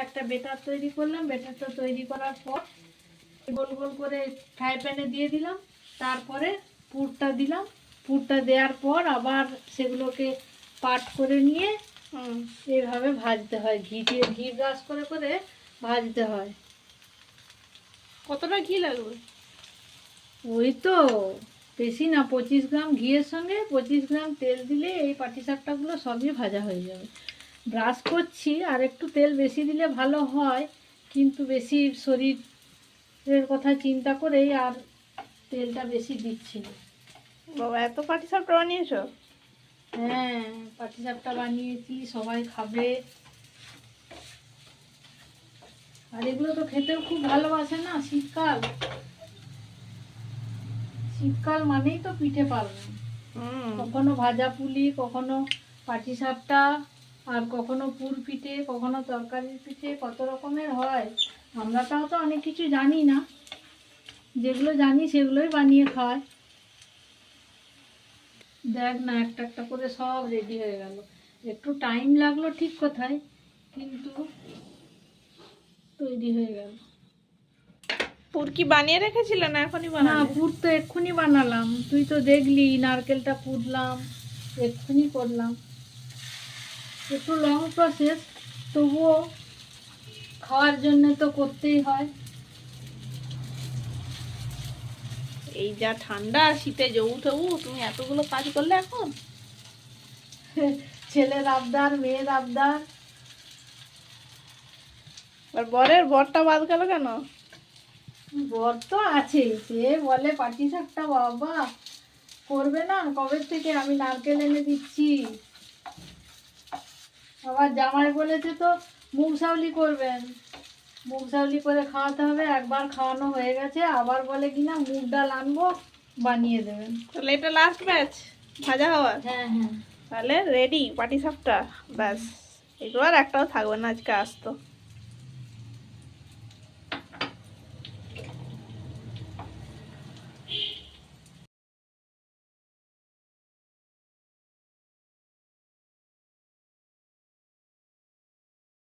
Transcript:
একটা বেটার তৈরি করলাম। বেটারটা তৈরি করার পর গোল গোল করে ফ্রাই প্যানে দিয়ে দিলাম, তারপরে পুরটা দিলাম। পুরটা দেওয়ার পর আবার সেগুলোকে পাট করে নিয়ে এইভাবে ভাজতে হয়, ঘি ব্রাশ করে করে ভাজতে হয়। কতটা ঘি লাগবে? ওই তো বেশি না, 25 গ্রাম ঘিয়ের সঙ্গে 25 গ্রাম তেল দিলে এই পাটিসাপটাগুলো সবই ভাজা হয়ে যাবে। ব্রাশ করছি, আর একটু তেল বেশি দিলে ভালো হয়, কিন্তু বেশি শরীরের কথা চিন্তা করেই আর তেলটা বেশি দিচ্ছি না। বাবা, এত পাটিসাপটা বানিয়েছো? হ্যাঁ, পাটিসাপটা বানিয়েছি, সবাই খাবে। আর এগুলো তো খেতেও খুব ভালোবাসে না। শীতকাল মানেই তো পিঠে পার্বণ। কখনো ভাজা পুলি, কখনো পাটিসাপটা, আর কখনো পুর পিঠে, কখনো তরকারির পিঠে, কত রকমের হয়। আমরা তাও তো অনেক কিছু জানি না, যেগুলো জানি সেগুলোই বানিয়ে খাওয়াই। দেখ না, একটা একটা করে সব রেডি হয়ে গেল। একটু টাইম লাগলো ঠিক কথাই, কিন্তু তৈরি হয়ে গেল। পুর কি বানিয়ে রেখেছিলে না এখনই না, বানালে? পুর তো এক্ষুনি বানালাম, তুই তো দেখলি নারকেলটা পুড়লাম, এক্ষুনি করলাম। একটু লং প্রসেস, তবুও খাওয়ার জন্য তো করতেই হয়। এই যা ঠান্ডা, শীতে যৌথ তুমি এতগুলো কাজ করলে এখন? ছেলের আবদার, মেয়ের আবদার। আর বরটা বাদ গেল কেন? বর তো আছে, সে বলে পাটিসাপটা বাবা করবে না কবে থেকে, আমি নারকেল এনে দিচ্ছি। আবার জামাই বলেছে তো মুগশাউলি করবেন, মুগশাউলি করে খাওয়াতে হবে। একবার খাওয়ানো হয়ে গেছে, আবার বলে কিনা মুগ ডাল আনবো, বানিয়ে দেবেন। তাহলে এটা লাস্ট ব্যাচ ভাজা হওয়ার? হ্যাঁ হ্যাঁ। তাহলে রেডি পাটিসাপটা, ব্যাস। এগুলো আর একটাও থাকবে না আজকে আসতো।